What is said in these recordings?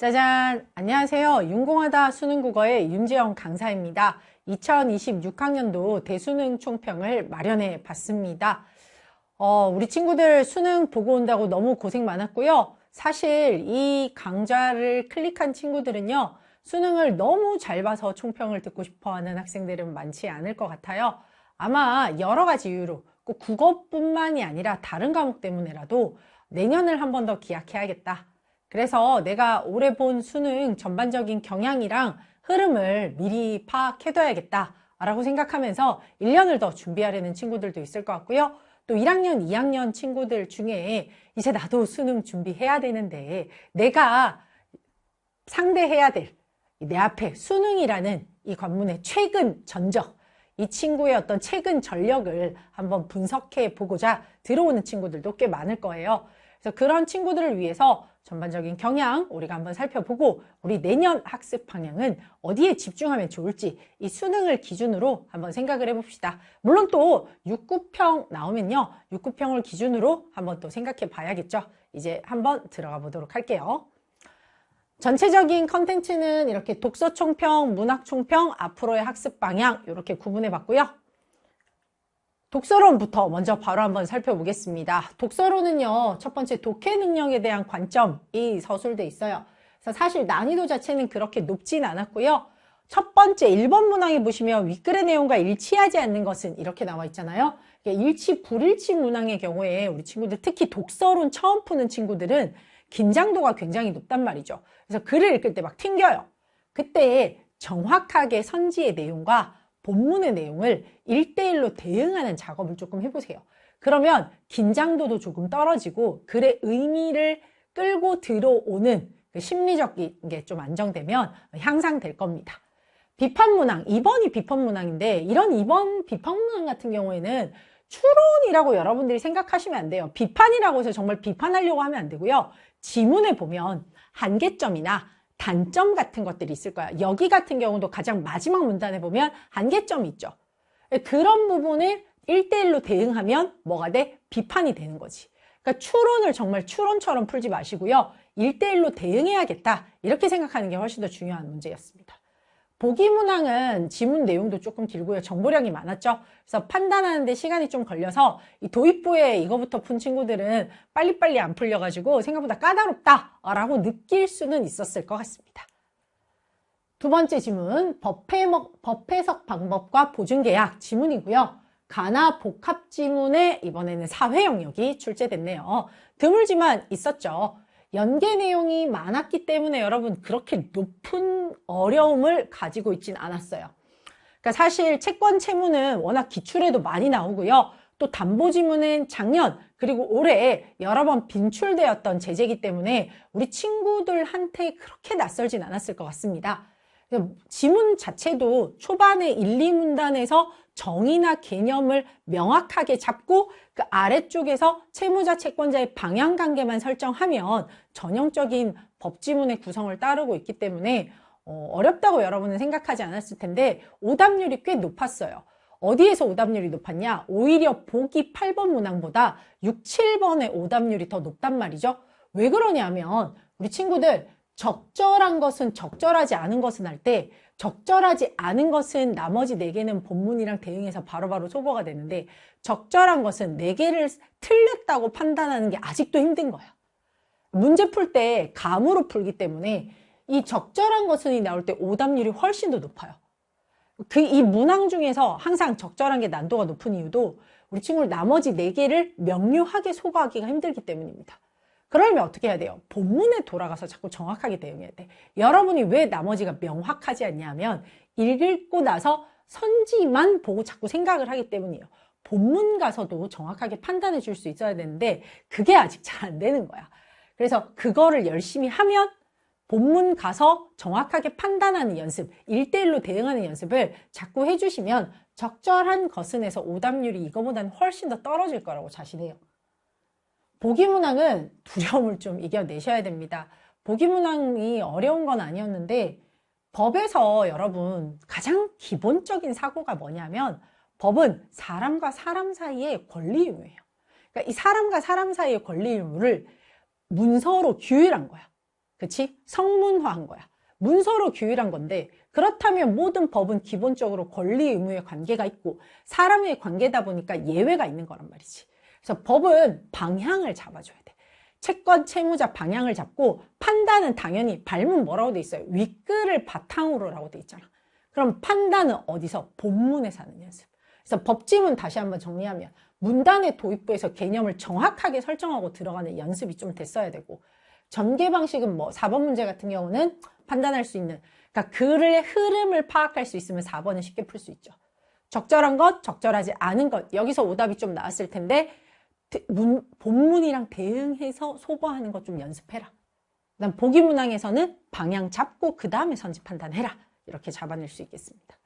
짜잔! 안녕하세요. 윤공하다 수능국어의 윤지영 강사입니다. 2026학년도 대수능 총평을 마련해 봤습니다. 우리 친구들 수능 보고 온다고 너무 고생 많았고요. 사실 이 강좌를 클릭한 친구들은요, 수능을 너무 잘 봐서 총평을 듣고 싶어 하는 학생들은 많지 않을 것 같아요. 아마 여러 가지 이유로 꼭 국어뿐만이 아니라 다른 과목 때문에라도 내년을 한 번 더 기약해야겠다. 그래서 내가 올해 본 수능 전반적인 경향이랑 흐름을 미리 파악해둬야겠다 라고 생각하면서 1년을 더 준비하려는 친구들도 있을 것 같고요. 또 1학년, 2학년 친구들 중에 이제 나도 수능 준비해야 되는데 내가 상대해야 될 내 앞에 수능이라는 이 관문의 최근 전적, 이 친구의 어떤 최근 전력을 한번 분석해 보고자 들어오는 친구들도 꽤 많을 거예요. 그래서 그런 친구들을 위해서 전반적인 경향 우리가 한번 살펴보고 우리 내년 학습 방향은 어디에 집중하면 좋을지 이 수능을 기준으로 한번 생각을 해봅시다. 물론 또 6, 9평 나오면요. 6, 9평을 기준으로 한번 또 생각해 봐야겠죠. 이제 한번 들어가 보도록 할게요. 전체적인 컨텐츠는 이렇게 독서 총평, 문학 총평, 앞으로의 학습 방향 이렇게 구분해 봤고요. 독서론부터 먼저 바로 한번 살펴보겠습니다. 독서론은요, 첫 번째 독해 능력에 대한 관점이 서술돼 있어요. 그래서 사실 난이도 자체는 그렇게 높진 않았고요. 첫 번째 1번 문항에 보시면 윗글의 내용과 일치하지 않는 것은 이렇게 나와 있잖아요. 일치, 불일치 문항의 경우에 우리 친구들 특히 독서론 처음 푸는 친구들은 긴장도가 굉장히 높단 말이죠. 그래서 글을 읽을 때 막 튕겨요. 그때 정확하게 선지의 내용과 본문의 내용을 1대1로 대응하는 작업을 조금 해보세요. 그러면 긴장도도 조금 떨어지고 글의 의미를 끌고 들어오는 그 심리적인 게 좀 안정되면 향상될 겁니다. 비판문항, 2번이 비판문항인데 이런 2번 비판문항 같은 경우에는 추론이라고 여러분들이 생각하시면 안 돼요. 비판이라고 해서 정말 비판하려고 하면 안 되고요. 지문에 보면 한계점이나 단점 같은 것들이 있을 거야. 여기 같은 경우도 가장 마지막 문단에 보면 한계점이 있죠. 그런 부분을 1대1로 대응하면 뭐가 돼? 비판이 되는 거지. 그러니까 추론을 정말 추론처럼 풀지 마시고요. 1대1로 대응해야겠다. 이렇게 생각하는 게 훨씬 더 중요한 문제였습니다. 보기문항은 지문 내용도 조금 길고요. 정보량이 많았죠. 그래서 판단하는데 시간이 좀 걸려서 이 도입부에 이거부터 푼 친구들은 빨리빨리 안 풀려가지고 생각보다 까다롭다라고 느낄 수는 있었을 것 같습니다. 두 번째 지문, 법해석 방법과 보증계약 지문이고요. 가나 복합 지문에 이번에는 사회 영역이 출제됐네요. 드물지만 있었죠. 연계 내용이 많았기 때문에 여러분 그렇게 높은 어려움을 가지고 있진 않았어요. 그러니까 사실 채권 채무는 워낙 기출에도 많이 나오고요. 또 담보지문은 작년 그리고 올해 여러 번 빈출되었던 제재이기 때문에 우리 친구들한테 그렇게 낯설진 않았을 것 같습니다. 지문 자체도 초반에 1, 2문단에서 정의나 개념을 명확하게 잡고 그 아래쪽에서 채무자 채권자의 방향관계만 설정하면 전형적인 법지문의 구성을 따르고 있기 때문에 어렵다고 여러분은 생각하지 않았을 텐데 오답률이 꽤 높았어요. 어디에서 오답률이 높았냐? 오히려 보기 8번 문항보다 6, 7번의 오답률이 더 높단 말이죠. 왜 그러냐면 우리 친구들 적절한 것은 적절하지 않은 것은 할 때 적절하지 않은 것은 나머지 4개는 본문이랑 대응해서 바로바로 소거가 되는데 적절한 것은 4개를 틀렸다고 판단하는 게 아직도 힘든 거예요. 문제 풀 때 감으로 풀기 때문에 이 적절한 것은이 나올 때 오답률이 훨씬 더 높아요. 이 문항 중에서 항상 적절한 게 난도가 높은 이유도 우리 친구들 나머지 4개를 명료하게 소거하기가 힘들기 때문입니다. 그러면 어떻게 해야 돼요? 본문에 돌아가서 자꾸 정확하게 대응해야 돼. 여러분이 왜 나머지가 명확하지 않냐면 읽고 나서 선지만 보고 자꾸 생각을 하기 때문이에요. 본문 가서도 정확하게 판단해 줄 수 있어야 되는데 그게 아직 잘 안 되는 거야. 그래서 그거를 열심히 하면 본문 가서 정확하게 판단하는 연습, 1대1로 대응하는 연습을 자꾸 해주시면 적절한 것은에서 오답률이 이거보다는 훨씬 더 떨어질 거라고 자신해요. 보기문항은 두려움을 좀 이겨내셔야 됩니다. 보기문항이 어려운 건 아니었는데 법에서 여러분 가장 기본적인 사고가 뭐냐면 법은 사람과 사람 사이의 권리 의무예요. 그러니까 이 사람과 사람 사이의 권리 의무를 문서로 규율한 거야. 그치? 성문화한 거야. 문서로 규율한 건데, 그렇다면 모든 법은 기본적으로 권리 의무의 관계가 있고 사람의 관계다 보니까 예외가 있는 거란 말이지. 그래서 법은 방향을 잡아줘야 돼. 채권, 채무자 방향을 잡고 판단은 당연히 발문 뭐라고 돼 있어요? 윗글을 바탕으로라고 돼 있잖아. 그럼 판단은 어디서? 본문에서 하는 연습. 그래서 법지문 다시 한번 정리하면 문단의 도입부에서 개념을 정확하게 설정하고 들어가는 연습이 좀 됐어야 되고, 전개 방식은 뭐 4번 문제 같은 경우는 판단할 수 있는, 그러니까 글의 흐름을 파악할 수 있으면 4번은 쉽게 풀 수 있죠. 적절한 것, 적절하지 않은 것, 여기서 오답이 좀 나왔을 텐데 본문이랑 대응해서 소거하는 것 좀 연습해라. 그다음 보기 문항에서는 방향 잡고 그 다음에 선지 판단해라. 이렇게 잡아낼 수 있겠습니다.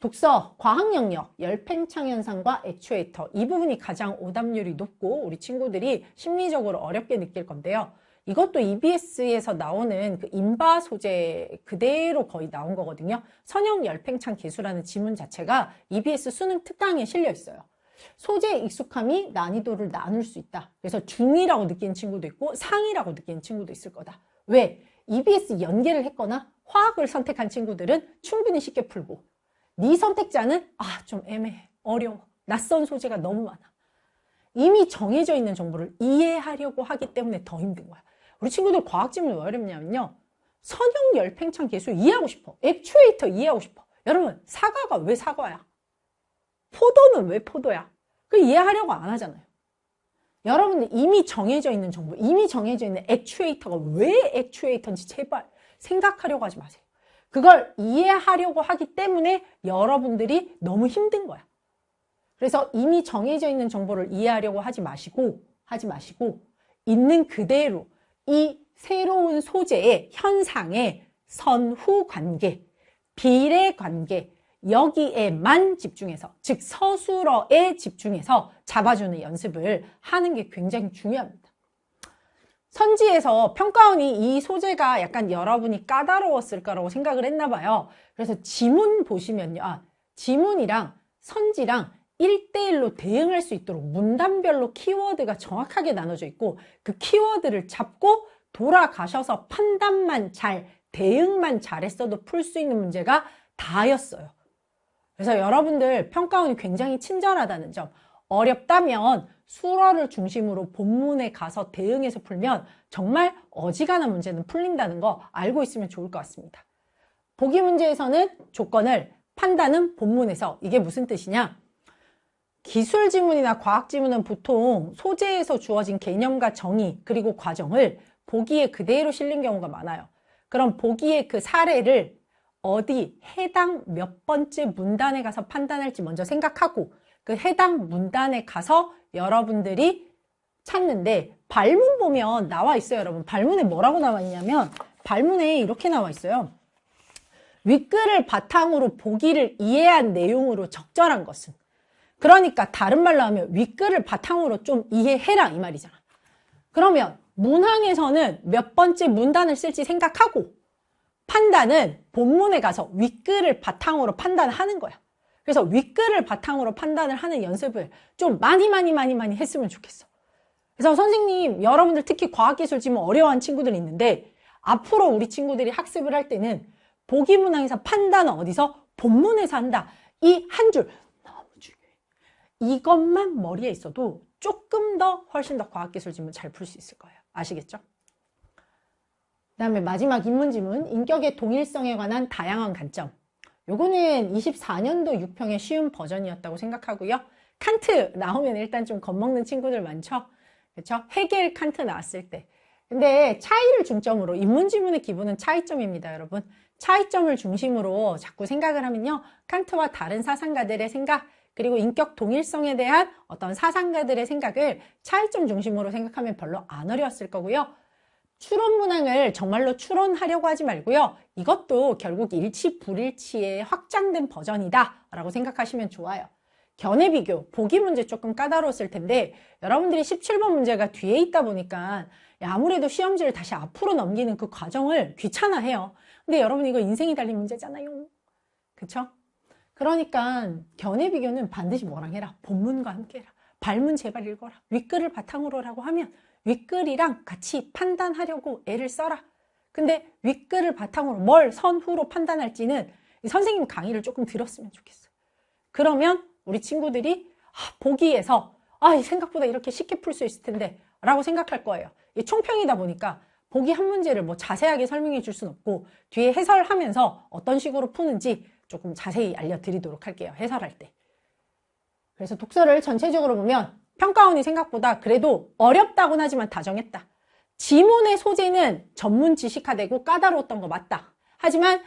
독서, 과학 영역, 열팽창 현상과 액추에이터, 이 부분이 가장 오답률이 높고 우리 친구들이 심리적으로 어렵게 느낄 건데요. 이것도 EBS에서 나오는 그 인바 소재 그대로 거의 나온 거거든요. 선형 열팽창 계수라는 지문 자체가 EBS 수능 특강에 실려 있어요. 소재에 익숙함이 난이도를 나눌 수 있다. 그래서 중이라고 느끼는 친구도 있고 상이라고 느끼는 친구도 있을 거다. 왜? EBS 연계를 했거나 화학을 선택한 친구들은 충분히 쉽게 풀고, 네 선택자는 좀 애매해, 어려워, 낯선 소재가 너무 많아. 이미 정해져 있는 정보를 이해하려고 하기 때문에 더 힘든 거야. 우리 친구들 과학지문이 왜 어렵냐면요, 선형 열팽창 계수 이해하고 싶어, 액추에이터 이해하고 싶어. 여러분, 사과가 왜 사과야? 포도는 왜 포도야? 그 이해하려고 안 하잖아요. 여러분들 이미 정해져 있는 정보, 이미 정해져 있는 액추에이터가 왜 액추에이터인지 제발 생각하려고 하지 마세요. 그걸 이해하려고 하기 때문에 여러분들이 너무 힘든 거야. 그래서 이미 정해져 있는 정보를 이해하려고 하지 마시고 있는 그대로 이 새로운 소재의 현상의 선후 관계, 비례 관계, 여기에만 집중해서, 즉 서술어에 집중해서 잡아주는 연습을 하는 게 굉장히 중요합니다. 선지에서 평가원이 이 소재가 약간 여러분이 까다로웠을 거라고 생각을 했나 봐요. 그래서 지문 보시면요, 지문이랑 선지랑 1대1로 대응할 수 있도록 문단별로 키워드가 정확하게 나눠져 있고, 그 키워드를 잡고 돌아가셔서 판단만 잘, 대응만 잘했어도 풀 수 있는 문제가 다였어요. 그래서 여러분들 평가원이 굉장히 친절하다는 점, 어렵다면 수어를 중심으로 본문에 가서 대응해서 풀면 정말 어지간한 문제는 풀린다는 거 알고 있으면 좋을 것 같습니다. 보기 문제에서는 조건을, 판단은 본문에서. 이게 무슨 뜻이냐? 기술 지문이나 과학 지문은 보통 소재에서 주어진 개념과 정의 그리고 과정을 보기에 그대로 실린 경우가 많아요. 그럼 보기의 그 사례를 어디 해당 몇 번째 문단에 가서 판단할지 먼저 생각하고 그 해당 문단에 가서 여러분들이 찾는데, 발문 보면 나와 있어요. 여러분, 발문에 뭐라고 나와 있냐면 발문에 이렇게 나와 있어요. 윗글을 바탕으로 보기를 이해한 내용으로 적절한 것은. 그러니까 다른 말로 하면 윗글을 바탕으로 좀 이해해라 이 말이잖아. 그러면 문항에서는 몇 번째 문단을 쓸지 생각하고, 판단은 본문에 가서 윗글을 바탕으로 판단하는 거야. 그래서 윗글을 바탕으로 판단을 하는 연습을 좀 많이 했으면 좋겠어. 그래서 선생님, 여러분들 특히 과학기술 지문 어려워하는 친구들이 있는데, 앞으로 우리 친구들이 학습을 할 때는 보기 문항에서 판단은 어디서? 본문에서 한다. 이 한 줄 너무 중요해. 이것만 머리에 있어도 조금 더 훨씬 더 과학기술 지문 잘 풀 수 있을 거예요. 아시겠죠? 그 다음에 마지막 인문지문, 인격의 동일성에 관한 다양한 관점. 요거는 24년도 6평의 쉬운 버전이었다고 생각하고요. 칸트 나오면 일단 좀 겁먹는 친구들 많죠? 그렇죠? 헤겔, 칸트 나왔을 때. 근데 차이를 중점으로, 인문지문의 기본은 차이점입니다, 여러분. 차이점을 중심으로 자꾸 생각을 하면요, 칸트와 다른 사상가들의 생각, 그리고 인격 동일성에 대한 어떤 사상가들의 생각을 차이점 중심으로 생각하면 별로 안 어려웠을 거고요. 추론 문항을 정말로 추론하려고 하지 말고요. 이것도 결국 일치 불일치의 확장된 버전이다 라고 생각하시면 좋아요. 견해 비교, 보기 문제 조금 까다로웠을 텐데 여러분들이 17번 문제가 뒤에 있다 보니까 아무래도 시험지를 다시 앞으로 넘기는 그 과정을 귀찮아해요. 근데 여러분, 이거 인생이 달린 문제잖아요. 그쵸? 그러니까 견해 비교는 반드시 뭐랑 해라? 본문과 함께 해라. 발문 제발 읽어라. 윗글을 바탕으로라고 하면 윗글이랑 같이 판단하려고 애를 써라. 근데 윗글을 바탕으로 뭘 선후로 판단할지는 선생님 강의를 조금 들었으면 좋겠어. 그러면 우리 친구들이 보기에서 생각보다 이렇게 쉽게 풀 수 있을 텐데 라고 생각할 거예요. 이게 총평이다 보니까 보기 한 문제를 뭐 자세하게 설명해 줄 수는 없고 뒤에 해설하면서 어떤 식으로 푸는지 조금 자세히 알려드리도록 할게요. 해설할 때. 그래서 독서를 전체적으로 보면 평가원이 생각보다 그래도 어렵다고는 하지만 다정했다. 지문의 소재는 전문 지식화되고 까다로웠던 거 맞다. 하지만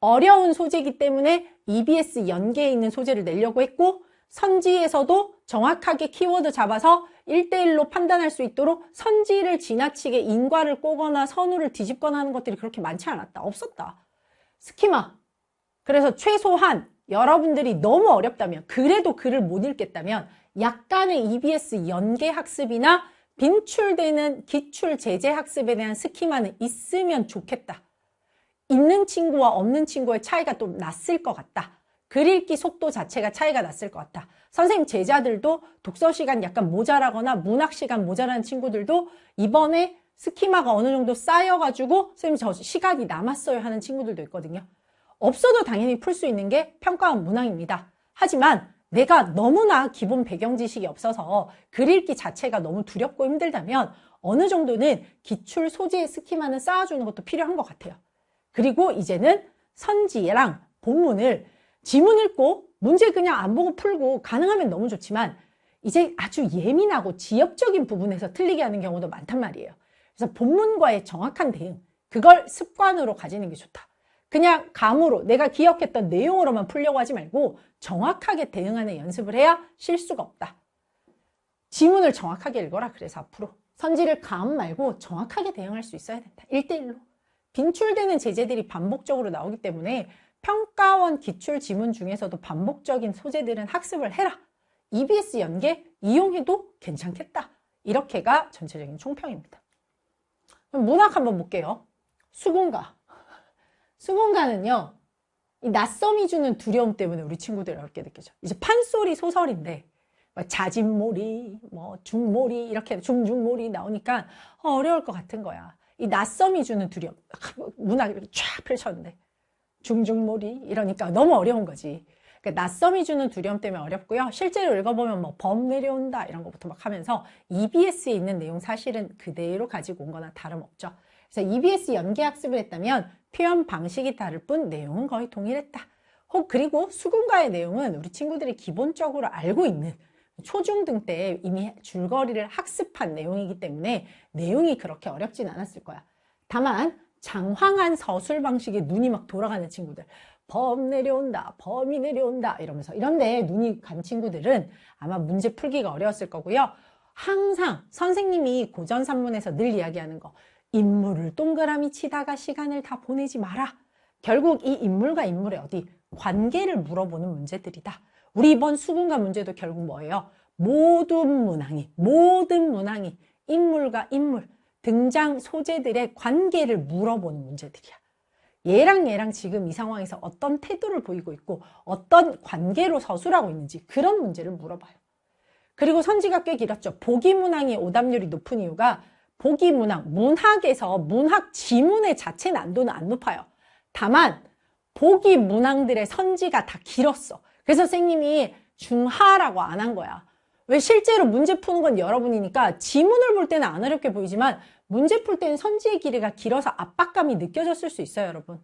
어려운 소재이기 때문에 EBS 연계에 있는 소재를 내려고 했고 선지에서도 정확하게 키워드 잡아서 1대1로 판단할 수 있도록 선지를 지나치게 인과를 꼬거나 선우를 뒤집거나 하는 것들이 그렇게 많지 않았다. 없었다. 스키마. 그래서 최소한 여러분들이 너무 어렵다면 그래도 글을 못 읽겠다면 약간의 EBS 연계 학습이나 빈출되는 기출 제재 학습에 대한 스키마는 있으면 좋겠다. 있는 친구와 없는 친구의 차이가 좀 났을 것 같다. 글 읽기 속도 자체가 차이가 났을 것 같다. 선생님 제자들도 독서 시간 약간 모자라거나 문학 시간 모자라는 친구들도 이번에 스키마가 어느 정도 쌓여가지고 선생님 저 시간이 남았어요 하는 친구들도 있거든요. 없어도 당연히 풀 수 있는 게 평가원 문항입니다. 하지만 내가 너무나 기본 배경 지식이 없어서 글 읽기 자체가 너무 두렵고 힘들다면 어느 정도는 기출 소재의 스키마는 쌓아주는 것도 필요한 것 같아요. 그리고 이제는 선지랑 본문을 지문 읽고 문제 그냥 안 보고 풀고 가능하면 너무 좋지만 이제 아주 예민하고 지역적인 부분에서 틀리게 하는 경우도 많단 말이에요. 그래서 본문과의 정확한 대응, 그걸 습관으로 가지는 게 좋다. 그냥 감으로 내가 기억했던 내용으로만 풀려고 하지 말고 정확하게 대응하는 연습을 해야 실수가 없다. 지문을 정확하게 읽어라. 그래서 앞으로 선지를 감 말고 정확하게 대응할 수 있어야 된다. 1대1로. 빈출되는 제재들이 반복적으로 나오기 때문에 평가원 기출 지문 중에서도 반복적인 소재들은 학습을 해라. EBS 연계 이용해도 괜찮겠다. 이렇게가 전체적인 총평입니다. 그럼 문학 한번 볼게요. 수군가. 수군가는요, 이 낯섦이 주는 두려움 때문에 우리 친구들이 어렵게 느껴져. 이제 판소리 소설인데 자진몰이, 중몰이 이렇게 중중몰이 나오니까 어려울 것 같은 거야. 이 낯섦이 주는 두려움. 문학 이렇게 쫙 펼쳤는데 중중몰이 이러니까 너무 어려운 거지. 그러니까 낯섦이 주는 두려움 때문에 어렵고요. 실제로 읽어보면 범 내려온다 이런 것부터 막 하면서 EBS에 있는 내용 사실은 그대로 가지고 온 거나 다름없죠. 그래서 EBS 연계 학습을 했다면 표현 방식이 다를 뿐 내용은 거의 동일했다. 그리고 수군가의 내용은 우리 친구들이 기본적으로 알고 있는 초중등 때 이미 줄거리를 학습한 내용이기 때문에 내용이 그렇게 어렵진 않았을 거야. 다만 장황한 서술 방식에 눈이 막 돌아가는 친구들, 범 내려온다, 범이 내려온다 이러면서 이런데 눈이 간 친구들은 아마 문제 풀기가 어려웠을 거고요. 항상 선생님이 고전산문에서 늘 이야기하는 거, 인물을 동그라미 치다가 시간을 다 보내지 마라. 결국 이 인물과 인물의 관계를 물어보는 문제들이다. 우리 이번 수군가 문제도 결국 뭐예요? 모든 문항이 인물과 인물, 등장 소재들의 관계를 물어보는 문제들이야. 얘랑 지금 이 상황에서 어떤 태도를 보이고 있고 어떤 관계로 서술하고 있는지 그런 문제를 물어봐요. 그리고 선지가 꽤 길었죠. 보기 문항이 오답률이 높은 이유가 보기 문항, 문학에서 문학 지문의 자체 난도는 안 높아요. 다만 보기 문항들의 선지가 다 길었어. 그래서 선생님이 중하라고 안 한 거야. 왜 실제로 문제 푸는 건 여러분이니까 지문을 볼 때는 안 어렵게 보이지만 문제 풀 때는 선지의 길이가 길어서 압박감이 느껴졌을 수 있어요, 여러분.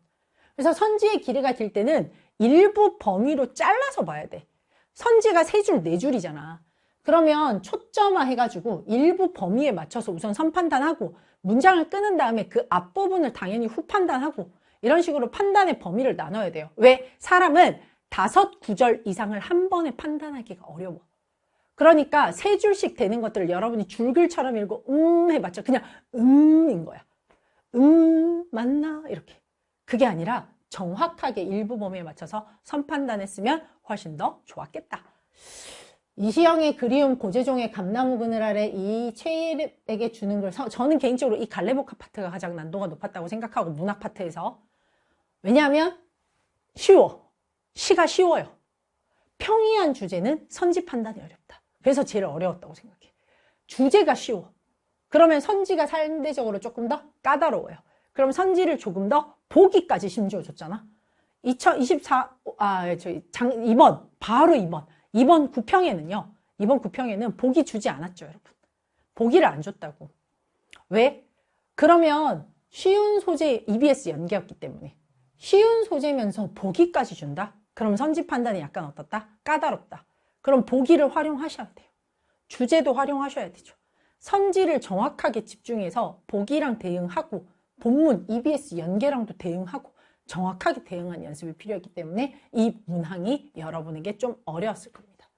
그래서 선지의 길이가 길 때는 일부 범위로 잘라서 봐야 돼. 선지가 3줄, 4줄이잖아. 그러면 초점화 해가지고 일부 범위에 맞춰서 우선 선판단하고 문장을 끄는 다음에 그 앞부분을 당연히 후판단하고 이런 식으로 판단의 범위를 나눠야 돼요. 왜? 사람은 5구절 이상을 한 번에 판단하기가 어려워. 그러니까 3줄씩 되는 것들을 여러분이 줄글처럼 읽고 해봤자 그냥 인 거야. 맞나? 이렇게. 그게 아니라 정확하게 일부 범위에 맞춰서 선판단했으면 훨씬 더 좋았겠다. 이시영의 그리움 고재종의 감나무 그늘 아래 이 최일에게 주는 글, 저는 개인적으로 이 갈래복합 파트가 가장 난도가 높았다고 생각하고 문학 파트에서. 왜냐하면 쉬워. 시가 쉬워요. 평이한 주제는 선지 판단이 어렵다. 그래서 제일 어려웠다고 생각해. 주제가 쉬워. 그러면 선지가 상대적으로 조금 더 까다로워요. 그럼 선지를 조금 더 보기까지 심지어 줬잖아. 2번, 바로 2번. 2번 구평에는요, 이번 구평에는 보기 주지 않았죠, 여러분. 보기를 안 줬다고. 왜? 그러면 쉬운 소재 EBS 연계였기 때문에. 쉬운 소재면서 보기까지 준다? 그럼 선지 판단이 약간 어떻다? 까다롭다. 그럼 보기를 활용하셔야 돼요. 주제도 활용하셔야 되죠. 선지를 정확하게 집중해서 보기랑 대응하고 본문 EBS 연계랑도 대응하고 정확하게 대응한 연습이 필요했기 때문에 이 문항이 여러분에게 좀 어려웠을 겁니다.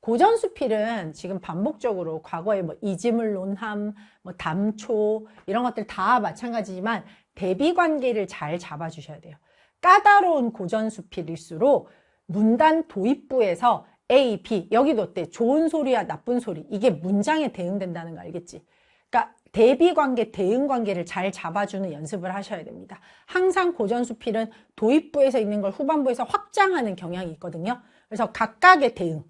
고전수필은 지금 반복적으로 과거에 뭐 이지물 논함, 뭐 담초 이런 것들 다 마찬가지지만 대비관계를 잘 잡아주셔야 돼요. 까다로운 고전수필일수록 문단 도입부에서 A, B 여기도 어때? 좋은 소리와 나쁜 소리 이게 문장에 대응된다는 거 알겠지? 그러니까 대비관계, 대응관계를 잘 잡아주는 연습을 하셔야 됩니다. 항상 고전수필은 도입부에서 있는 걸 후반부에서 확장하는 경향이 있거든요. 그래서 각각의 대응,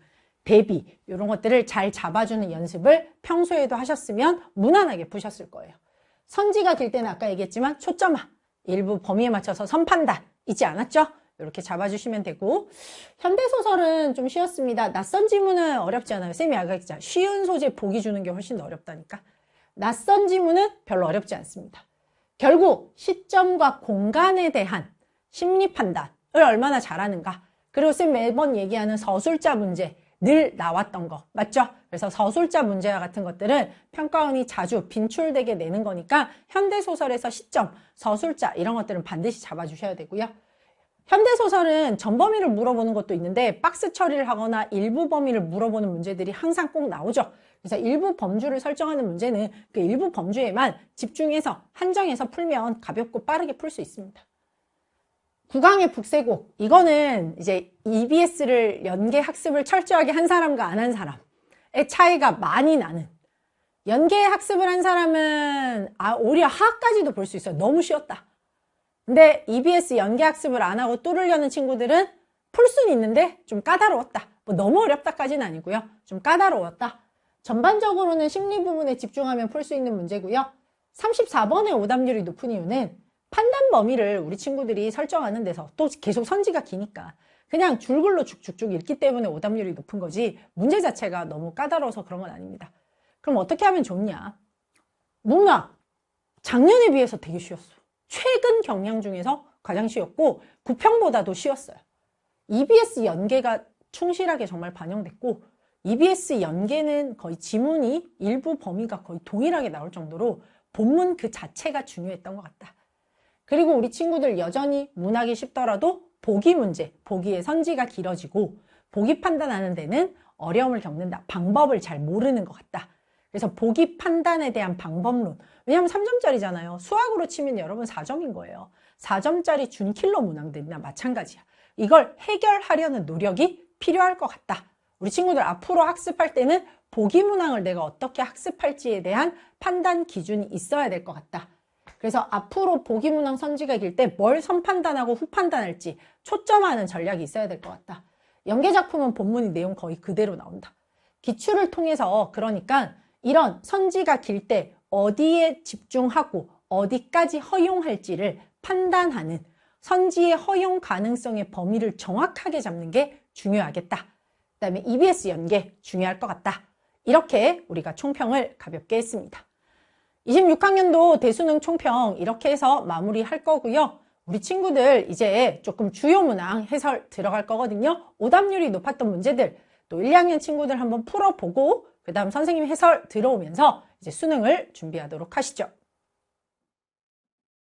대비 이런 것들을 잘 잡아주는 연습을 평소에도 하셨으면 무난하게 푸셨을 거예요. 선지가 길 때는 아까 얘기했지만 초점화, 일부 범위에 맞춰서 선판단 있지 않았죠? 이렇게 잡아주시면 되고 현대소설은 좀 쉬웠습니다. 낯선 지문은 어렵지 않아요. 쌤이 아까 했잖아. 쉬운 소재 보기 주는 게 훨씬 더 어렵다니까. 낯선 지문은 별로 어렵지 않습니다. 결국 시점과 공간에 대한 심리 판단을 얼마나 잘하는가. 그리고 쌤 매번 얘기하는 서술자 문제 늘 나왔던 거 맞죠? 그래서 서술자 문제와 같은 것들은 평가원이 자주 빈출되게 내는 거니까 현대소설에서 시점, 서술자 이런 것들은 반드시 잡아주셔야 되고요. 현대소설은 전범위를 물어보는 것도 있는데 박스 처리를 하거나 일부 범위를 물어보는 문제들이 항상 꼭 나오죠. 그래서 일부 범주를 설정하는 문제는 그 일부 범주에만 집중해서 한정해서 풀면 가볍고 빠르게 풀 수 있습니다. 국왕의 북새곡 이거는 이제 EBS를 연계 학습을 철저하게 한 사람과 안 한 사람의 차이가 많이 나는 연계 학습을 한 사람은 오히려 하까지도 볼 수 있어요. 너무 쉬웠다. 근데 EBS 연계 학습을 안 하고 뚫으려는 친구들은 풀 수는 있는데 좀 까다로웠다. 뭐 너무 어렵다까지는 아니고요. 좀 까다로웠다. 전반적으로는 심리 부분에 집중하면 풀 수 있는 문제고요. 34번의 오답률이 높은 이유는 판단 범위를 우리 친구들이 설정하는 데서 또 계속 선지가 기니까 그냥 줄글로 쭉쭉쭉 읽기 때문에 오답률이 높은 거지 문제 자체가 너무 까다로워서 그런 건 아닙니다. 그럼 어떻게 하면 좋냐? 문학 작년에 비해서 되게 쉬웠어. 최근 경향 중에서 가장 쉬웠고 구평보다도 쉬웠어요. EBS 연계가 충실하게 정말 반영됐고 EBS 연계는 거의 지문이 일부 범위가 거의 동일하게 나올 정도로 본문 그 자체가 중요했던 것 같다. 그리고 우리 친구들 여전히 문학이 쉽더라도 보기 문제, 보기의 선지가 길어지고 보기 판단하는 데는 어려움을 겪는다. 방법을 잘 모르는 것 같다. 그래서 보기 판단에 대한 방법론. 왜냐하면 3점짜리잖아요. 수학으로 치면 여러분 4점인 거예요. 4점짜리 준킬러 문항들이나 마찬가지야. 이걸 해결하려는 노력이 필요할 것 같다. 우리 친구들 앞으로 학습할 때는 보기 문항을 내가 어떻게 학습할지에 대한 판단 기준이 있어야 될 것 같다. 그래서 앞으로 보기 문항 선지가 길 때 뭘 선판단하고 후판단할지 초점하는 전략이 있어야 될 것 같다. 연계작품은 본문이 내용 거의 그대로 나온다. 기출을 통해서 그러니까 이런 선지가 길 때 어디에 집중하고 어디까지 허용할지를 판단하는 선지의 허용 가능성의 범위를 정확하게 잡는 게 중요하겠다. 그 다음에 EBS 연계 중요할 것 같다. 이렇게 우리가 총평을 가볍게 했습니다. 26학년도 대수능 총평 이렇게 해서 마무리할 거고요. 우리 친구들 이제 조금 주요 문항 해설 들어갈 거거든요. 오답률이 높았던 문제들 또 1, 2학년 친구들 한번 풀어보고 그 다음 선생님 해설 들어오면서 이제 수능을 준비하도록 하시죠.